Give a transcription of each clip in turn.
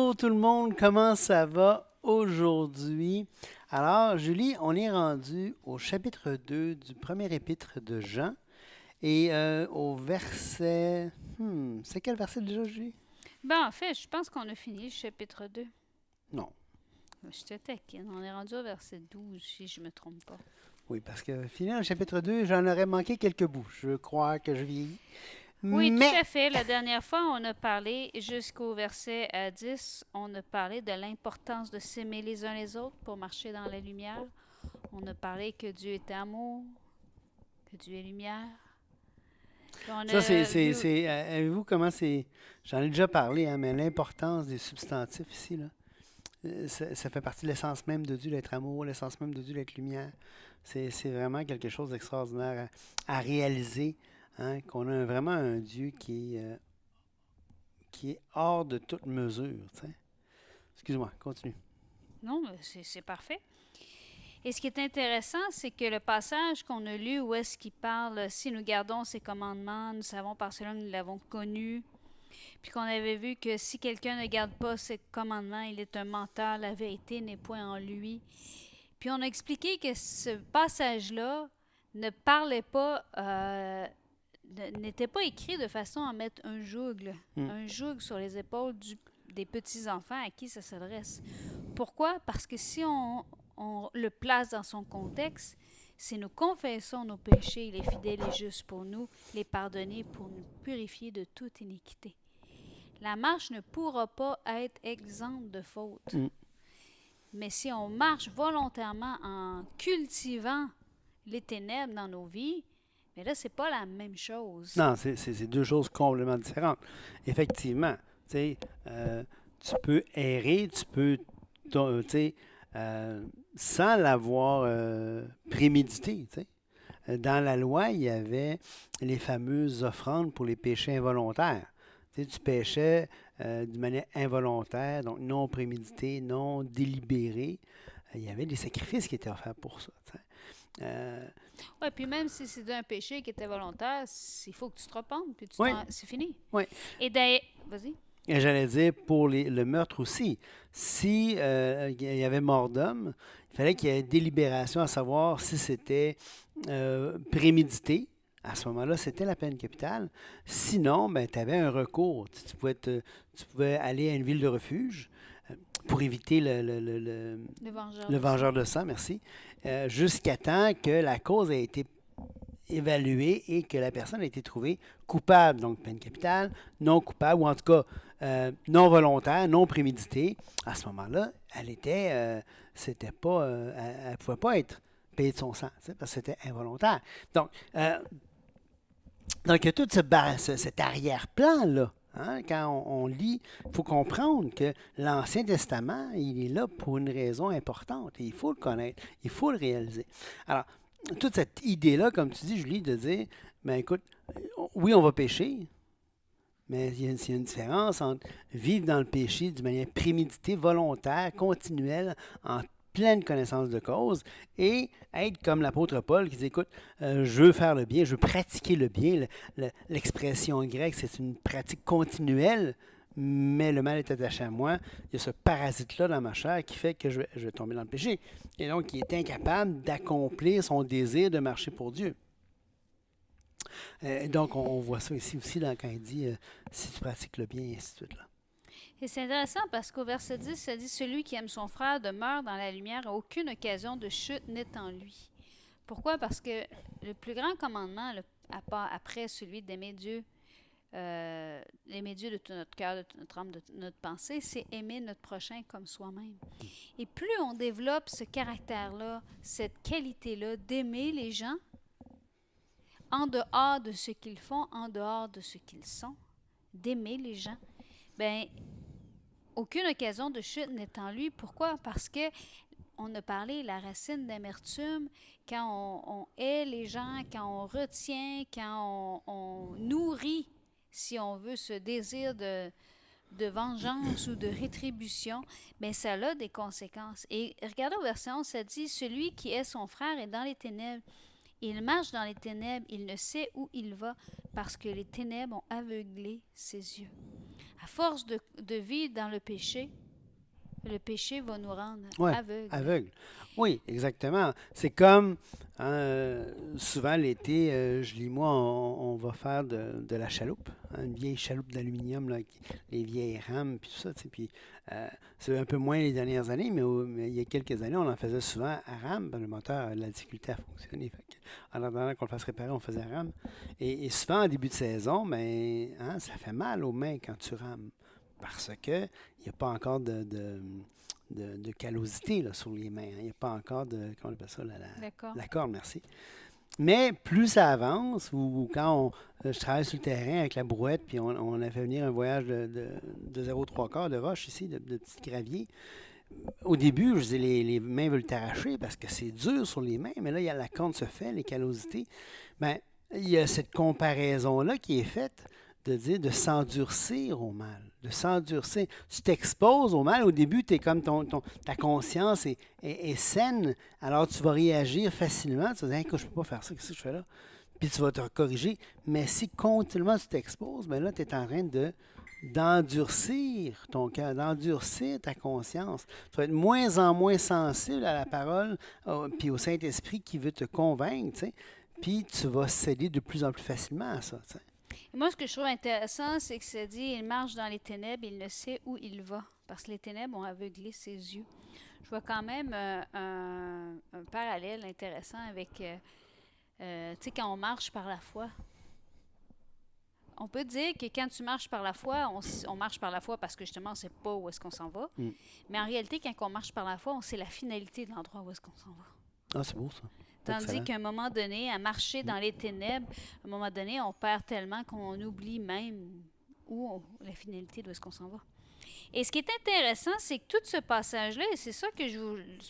Allô tout le monde, comment ça va aujourd'hui? Alors, Julie, on est rendu au chapitre 2 du premier épître de Jean et au verset... c'est quel verset déjà, Julie? Ben, en fait, je pense qu'on a fini le chapitre 2. Non. Je te taquine. On est rendu au verset 12, si je me trompe pas. Oui, parce que finalement, le chapitre 2, j'en aurais manqué quelques bouts. Je crois que je vieillis. Oui, tout Mais, à fait. La dernière fois, on a parlé, jusqu'au verset 10, on a parlé de l'importance de s'aimer les uns les autres pour marcher dans la lumière. On a parlé que Dieu est amour, que Dieu est lumière. Puis on ça, a vu... avez-vous comment c'est... J'en ai déjà parlé, hein, mais l'importance des substantifs ici, là. Ça fait partie de l'essence même de Dieu d'être amour, l'essence même de Dieu d'être lumière. C'est vraiment quelque chose d'extraordinaire à réaliser, hein, qu'on a vraiment un Dieu qui est hors de toute mesure. Tu sais. Excuse-moi, continue. Non, mais c'est parfait. Et ce qui est intéressant, c'est que le passage qu'on a lu, où est-ce qu'il parle, si nous gardons ses commandements, nous savons par cela que nous l'avons connu, puis qu'on avait vu que si quelqu'un ne garde pas ses commandements, il est un menteur, la vérité n'est point en lui. Puis on a expliqué que ce passage-là ne parlait pas, n'était pas écrit de façon à mettre Hmm. un joug sur les épaules des petits-enfants à qui ça s'adresse. Pourquoi? Parce que si on le place dans son contexte, si nous confessons nos péchés, il est fidèle et juste pour nous les pardonner, pour nous purifier de toute iniquité. La marche ne pourra pas être exempte de faute. Hmm. Mais si on marche volontairement en cultivant les ténèbres dans nos vies, mais là, c'est pas la même chose. Non, c'est deux choses complètement différentes. Effectivement, tu sais, tu peux errer, tu peux, tu sais, euh, sans l'avoir prémédité, tu sais. Dans la loi, il y avait les fameuses offrandes pour les péchés involontaires. Tu sais, tu péchais d'une manière involontaire, donc non prémédité, non délibéré. Il y avait des sacrifices qui étaient offerts pour ça. Tu sais. Euh, Ouais, puis même si c'est un péché qui était volontaire, il faut que tu te repentes, puis oui, c'est fini. oui. Et d'ailleurs, vas-y. Et j'allais dire pour le meurtre aussi. Si il y avait mort d'homme, il fallait qu'il y ait délibération à savoir si c'était prémédité. À ce moment-là, c'était la peine capitale. Sinon, ben, tu avais un recours. Tu pouvais aller à une ville de refuge pour éviter Le vengeur le de sang. vengeur de sang, merci, jusqu'à temps que la cause ait été évaluée et que la personne a été trouvée coupable, donc peine capitale, non coupable, ou en tout cas non volontaire, non préméditée. À ce moment-là, c'était pas, elle pouvait pas être payée de son sang, parce que c'était involontaire. Donc, il y a tout cet arrière-plan-là. Hein, quand on lit, il faut comprendre que l'Ancien Testament, il est là pour une raison importante et il faut le connaître, il faut le réaliser. Alors, toute cette idée-là, comme tu dis, Julie, de dire, ben écoute, oui, on va pécher, mais il y a une différence entre vivre dans le péché d'une manière préméditée, volontaire, continuelle, en pleine connaissance de cause, et être comme l'apôtre Paul qui dit, écoute, je veux faire le bien, je veux pratiquer le bien. L'expression grecque, c'est une pratique continuelle, mais le mal est attaché à moi. Il y a ce parasite-là dans ma chair qui fait que je vais tomber dans le péché. Et donc, il est incapable d'accomplir son désir de marcher pour Dieu. Donc, on voit ça ici aussi là, quand il dit si tu pratiques le bien, et ainsi de suite. Là. Et c'est intéressant parce qu'au verset 10, ça dit celui qui aime son frère demeure dans la lumière, et aucune occasion de chute n'est en lui. Pourquoi? Parce que le plus grand commandement, après celui d'aimer Dieu de tout notre cœur, de toute notre âme, de toute notre pensée, c'est aimer notre prochain comme soi-même. Et plus on développe ce caractère-là, cette qualité-là d'aimer les gens en dehors de ce qu'ils font, en dehors de ce qu'ils sont, d'aimer les gens, ben aucune occasion de chute n'est en lui. Pourquoi? Parce que on a parlé la racine d'amertume, quand on hait les gens, quand on retient, quand on nourrit, si on veut, ce désir de vengeance ou de rétribution, mais ça a des conséquences. Et regardez au verset 11, ça dit, celui qui est son frère est dans les ténèbres. Il marche dans les ténèbres, il ne sait où il va, parce que les ténèbres ont aveuglé ses yeux. à force de vivre dans le péché va nous rendre Ouais, aveugles. aveugle. Oui, exactement. C'est comme, hein, souvent l'été, je lis moi, on va faire de la chaloupe, hein, une vieille chaloupe d'aluminium, là, les vieilles rames, puis tout ça, tu sais, puis c'est un peu moins les dernières années, mais il y a quelques années, on en faisait souvent à rame, le moteur a de la difficulté à fonctionner. Fait en attendant qu'on le fasse réparer, on faisait à rame. Et souvent, en début de saison, ben, hein, ça fait mal aux mains quand tu rames, parce que il n'y a pas encore de callosité là, sur les mains, hein. Il n'y a pas encore de, comment on appelle ça, D'accord. la corde, merci. Mais plus ça avance, ou quand je travaille sur le terrain avec la brouette, puis on a fait venir un voyage de 0,3 de roche ici, de petits graviers. Au début, je disais, les mains veulent t'arracher parce que c'est dur sur les mains, mais là, il y a la corde se fait, les callosités. Ben, il y a cette comparaison-là qui est faite de dire de s'endurcir au mal, de s'endurcir. Tu t'exposes au mal. Au début, tu es comme ta conscience est saine, alors tu vas réagir facilement. Tu vas dire, écoute, je ne peux pas faire ça, qu'est-ce que je fais là? Puis tu vas te corriger. Mais si continuellement tu t'exposes, bien là, tu es en train d'endurcir ton cœur, d'endurcir ta conscience. Tu vas être de moins en moins sensible à la parole, puis au Saint-Esprit qui veut te convaincre, tu sais. Puis tu vas céder de plus en plus facilement à ça, tu sais. Et moi, ce que je trouve intéressant, c'est que ça dit, il marche dans les ténèbres, il ne sait où il va, parce que les ténèbres ont aveuglé ses yeux. Je vois quand même un parallèle intéressant avec, tu sais, quand on marche par la foi. On peut dire que quand tu marches par la foi, on marche par la foi parce que justement, on ne sait pas où est-ce qu'on s'en va. Mm. Mais en réalité, quand on marche par la foi, on sait la finalité de l'endroit où est-ce qu'on s'en va. Ah, c'est beau ça. Tandis Excellent. qu'à un moment donné, à marcher dans les ténèbres, à un moment donné, on perd tellement qu'on oublie même la finalité d'où est-ce qu'on s'en va. Et ce qui est intéressant, c'est que tout ce passage-là, et c'est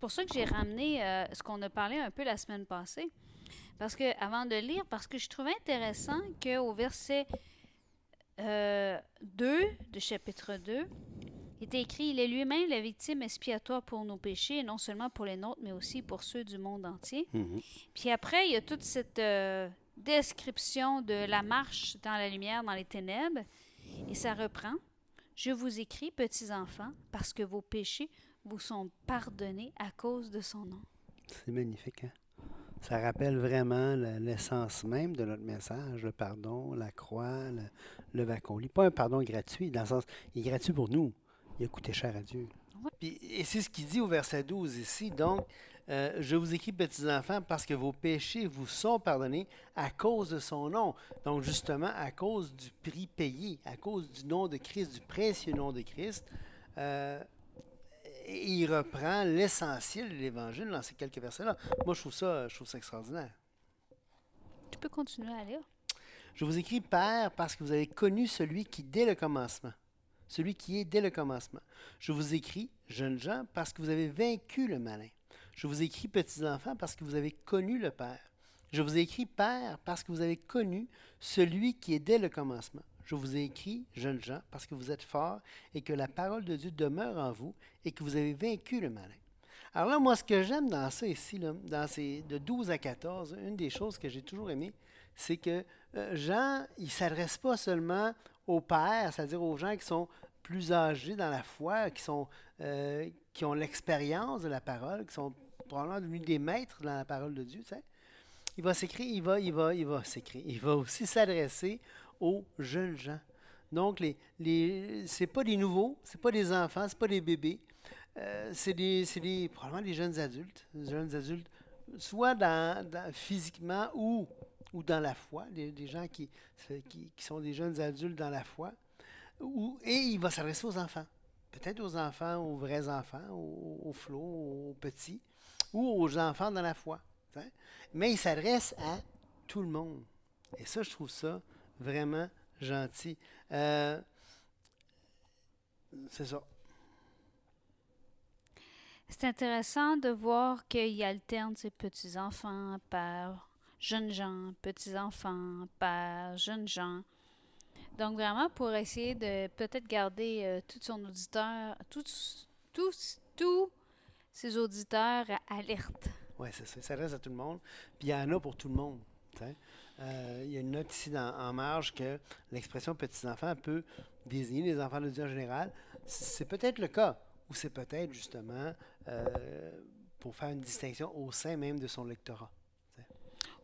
pour ça que j'ai ramené ce qu'on a parlé un peu la semaine passée, parce que avant de lire, parce que je trouvais intéressant qu'au verset 2 de chapitre 2, il était écrit, il est lui-même la victime expiatoire pour nos péchés, et non seulement pour les nôtres, mais aussi pour ceux du monde entier. Mhm. Puis après, il y a toute cette description de la marche dans la lumière, dans les ténèbres, et ça reprend. Je vous écris, petits enfants, parce que vos péchés vous sont pardonnés à cause de son nom. C'est magnifique, hein? Ça rappelle vraiment l'essence même de notre message, le pardon, la croix, le vacoli. Pas un pardon gratuit, dans le sens, il est gratuit pour nous. Il a coûté cher à Dieu. Ouais. Puis, et c'est ce qu'il dit au verset 12 ici. Donc, je vous écris, petits enfants, parce que vos péchés vous sont pardonnés à cause de son nom. Donc, justement, à cause du prix payé, à cause du nom de Christ, du précieux nom de Christ. Et il reprend l'essentiel de l'Évangile dans ces quelques versets-là. Moi, je trouve ça extraordinaire. Tu peux continuer à lire. Je vous écris, Père, parce que vous avez connu celui qui, dès le commencement, celui qui est dès le commencement. Je vous écris, jeunes gens, parce que vous avez vaincu le malin. Je vous écris, petits enfants, parce que vous avez connu le Père. Je vous ai écrit, Père, parce que vous avez connu celui qui est dès le commencement. Je vous ai écrit, jeunes gens, parce que vous êtes forts et que la parole de Dieu demeure en vous et que vous avez vaincu le malin. Alors là, moi, ce que j'aime dans ça ici, là, dans ces de 12 à 14, une des choses que j'ai toujours aimé, c'est que Jean, il ne s'adresse pas seulement aux pères, c'est-à-dire aux gens qui sont plus âgés dans la foi, qui ont l'expérience de la parole, qui sont probablement devenus des maîtres dans la parole de Dieu. Tu sais. Il va aussi s'adresser aux jeunes gens. Donc, c'est pas des nouveaux, c'est pas des enfants, c'est pas des bébés. Probablement des jeunes adultes. Soit physiquement ou dans la foi, des gens qui sont des jeunes adultes dans la foi. Et il va s'adresser aux enfants. Peut-être aux enfants, aux vrais enfants, aux flots, aux petits, ou aux enfants dans la foi. Hein? Mais il s'adresse à tout le monde. Et ça, je trouve ça vraiment gentil. C'est ça. C'est intéressant de voir qu'il alterne ses petits-enfants par jeunes gens, petits-enfants par jeunes gens. Donc vraiment pour essayer de peut-être garder tout son auditeur, tous ses auditeurs alertes. Oui, c'est ça. Il s'adresse à tout le monde. Puis il y en a pour tout le monde. Il y a une note ici en marge que l'expression petits-enfants peut désigner les enfants de Dieu en général. C'est peut-être le cas, ou c'est peut-être justement pour faire une distinction au sein même de son lectorat.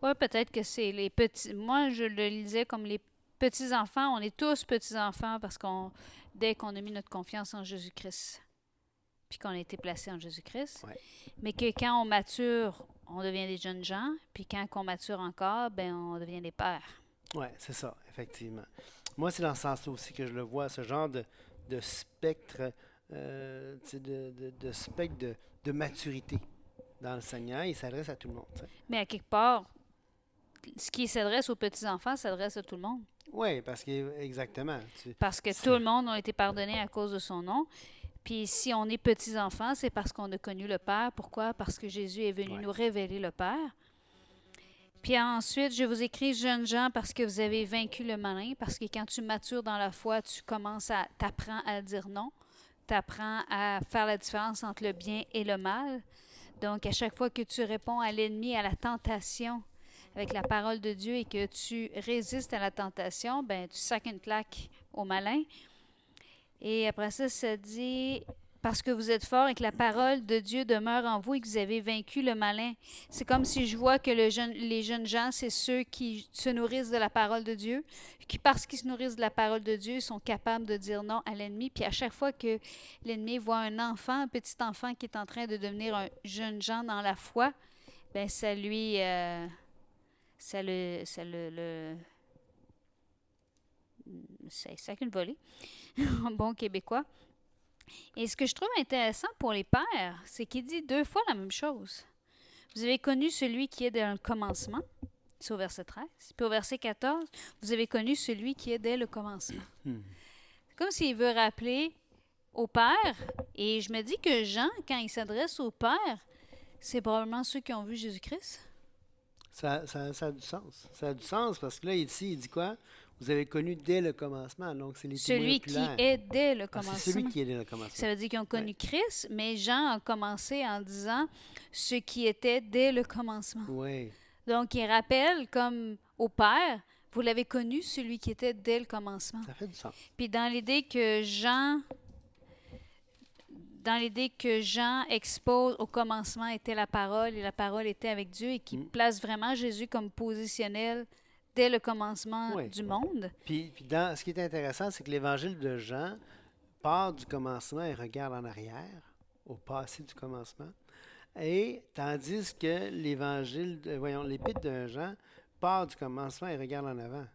Oui, peut-être que c'est les petits. Moi, je le lisais comme les petits-enfants. On est tous petits-enfants parce qu'on dès qu'on a mis notre confiance en Jésus-Christ, puis qu'on a été placé en Jésus-Christ. Ouais. Mais que quand on mature, on devient des jeunes gens, puis quand on mature encore, ben on devient des pères. Oui, c'est ça, effectivement. Moi, c'est dans ce sens-là aussi que je le vois, ce genre de spectre, tu sais, de spectre de maturité dans le Seigneur. Il s'adresse à tout le monde. Tu sais. Mais à quelque part, ce qui s'adresse aux petits-enfants s'adresse à tout le monde. Oui, parce que exactement. Parce que tout le monde a été pardonné à cause de son nom. Puis si on est petits-enfants, c'est parce qu'on a connu le Père. Pourquoi? Parce que Jésus est venu Ouais. nous révéler le Père. Puis ensuite, je vous écris, jeunes gens, parce que vous avez vaincu le malin. Parce que quand tu matures dans la foi, tu commences à t'apprends à dire non. Tu apprends à faire la différence entre le bien et le mal. Donc, à chaque fois que tu réponds à l'ennemi, à la tentation, avec la parole de Dieu et que tu résistes à la tentation, ben tu sacs une claque au malin. Et après ça, ça dit parce que vous êtes forts et que la parole de Dieu demeure en vous et que vous avez vaincu le malin. C'est comme si je vois que les jeunes gens, c'est ceux qui se nourrissent de la parole de Dieu, qui parce qu'ils se nourrissent de la parole de Dieu, sont capables de dire non à l'ennemi. Puis à chaque fois que l'ennemi voit un enfant, un petit enfant qui est en train de devenir un jeune gens dans la foi, ben ça lui, ça sac une volée, en bon québécois. Et ce que je trouve intéressant pour les pères, c'est qu'il dit deux fois la même chose. Vous avez connu celui qui est dès le commencement, c'est au verset 13. Puis au verset 14, vous avez connu celui qui est dès le commencement. C'est comme s'il veut rappeler au père. Et je me dis que Jean, quand il s'adresse au père, c'est probablement ceux qui ont vu Jésus-Christ. Ça a du sens. Ça a du sens parce que là, ici, il dit quoi? Vous avez connu dès le commencement. Donc, c'est les témoins Celui qui oculaires. est dès le Ah, commencement. c'est celui qui est dès le commencement. Ça veut dire qu'ils ont connu Ouais. Christ, mais Jean a commencé en disant ce qui était dès le commencement. Oui. Donc, il rappelle comme au Père, vous l'avez connu, celui qui était dès le commencement. Ça fait du sens. Puis dans l'idée que Jean expose au commencement était la parole et la parole était avec Dieu et qui place vraiment Jésus comme positionnel dès le commencement Oui. du monde. Puis ce qui est intéressant, c'est que l'évangile de Jean part du commencement et regarde en arrière, au passé du commencement. Et tandis que l'épître de Jean part du commencement et regarde en avant.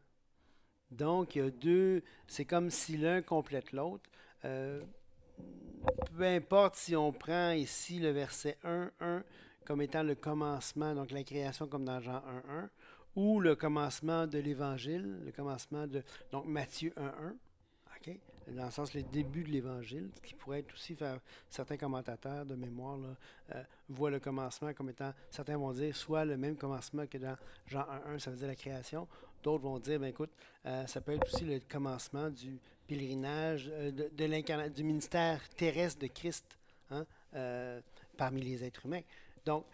Donc, il y a deux, c'est comme si l'un complète l'autre. Peu importe si on prend ici le verset 1 comme étant le commencement, donc la création comme dans Jean 1, ou le commencement de l'Évangile, le commencement de donc Matthieu 1, OK? Dans le sens le début de l'Évangile, ce qui pourrait être aussi faire certains commentateurs de mémoire là, voient le commencement comme étant, certains vont dire soit le même commencement que dans Jean 1, ça veut dire la création. D'autres vont dire, ben écoute, ça peut être aussi le commencement du pèlerinage, du ministère terrestre de Christ hein, parmi les êtres humains. Donc,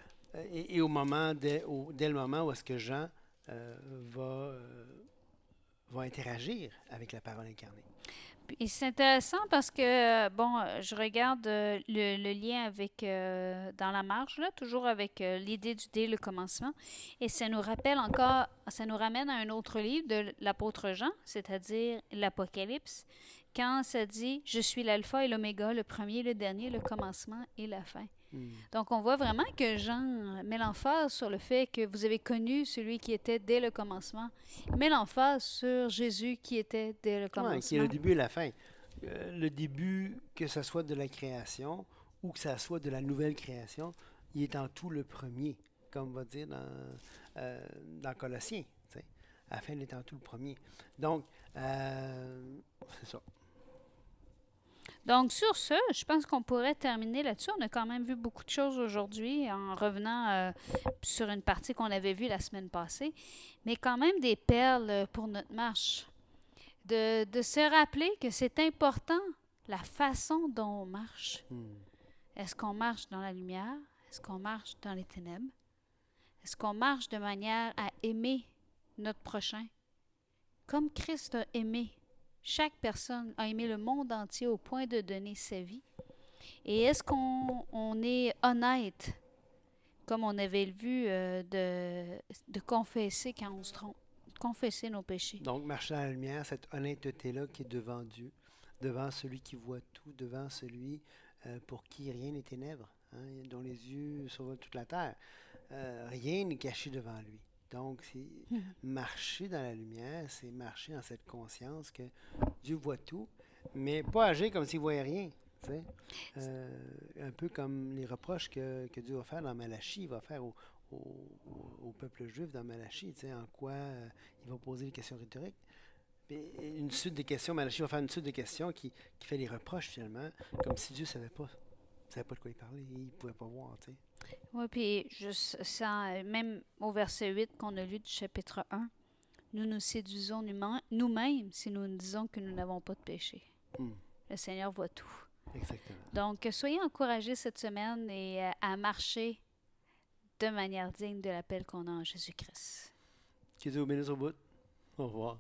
et au moment, dès le moment où est-ce que Jean va interagir avec la parole incarnée. Et c'est intéressant parce que, bon, je regarde le lien avec, dans la marge, là, toujours avec l'idée du dès le commencement. Et ça nous rappelle encore, ça nous ramène à un autre livre de l'apôtre Jean, c'est-à-dire l'Apocalypse, quand ça dit « Je suis l'alpha et l'oméga, le premier, le dernier, le commencement et la fin ». Donc, on voit vraiment que Jean met l'emphase sur le fait que vous avez connu celui qui était dès le commencement. Il met l'emphase sur Jésus qui était dès le commencement. Oui, qui est le début et la fin. Le début, que ce soit de la création ou que ce soit de la nouvelle création, il est en tout le premier, comme on va dire dans Colossiens. T'sais. À la fin, il est en tout le premier. Donc, c'est ça. Donc, sur ce, je pense qu'on pourrait terminer là-dessus. On a quand même vu beaucoup de choses aujourd'hui en revenant sur une partie qu'on avait vue la semaine passée, mais quand même des perles pour notre marche. De se rappeler que c'est important la façon dont on marche. Est-ce qu'on marche dans la lumière? Est-ce qu'on marche dans les ténèbres? Est-ce qu'on marche de manière à aimer notre prochain comme Christ a aimé. Chaque personne a aimé le monde entier au point de donner sa vie. Et est-ce qu'on est honnête, comme on avait vu, de confesser quand on se trompe, confesser nos péchés? Donc, marcher dans la lumière, cette honnêteté-là qui est devant Dieu, devant celui qui voit tout, devant celui pour qui rien n'est ténèbres, hein, dont les yeux survolent toute la terre. Rien n'est caché devant lui. Donc, c'est marcher dans la lumière, c'est marcher dans cette conscience que Dieu voit tout, mais pas agir comme s'il ne voyait rien. Tu sais. Un peu comme les reproches que Dieu va faire dans Malachie, il va faire au peuple juif dans Malachie, tu sais, en quoi il va poser des questions rhétoriques. Et une suite de questions, Malachie va faire une suite de questions qui fait les reproches finalement, comme si Dieu ne savait pas de quoi il parlait, il ne pouvait pas voir, tu sais. Oui, puis juste ça, même au verset 8 qu'on a lu du chapitre 1, nous nous séduisons nous-mêmes si nous nous disons que nous n'avons pas de péché. Hmm, Le Seigneur voit tout. exactement. Donc, soyez encouragés cette semaine et à marcher de manière digne de l'appel qu'on a en Jésus-Christ. Que Dieu vous bénisse au bout. Au revoir.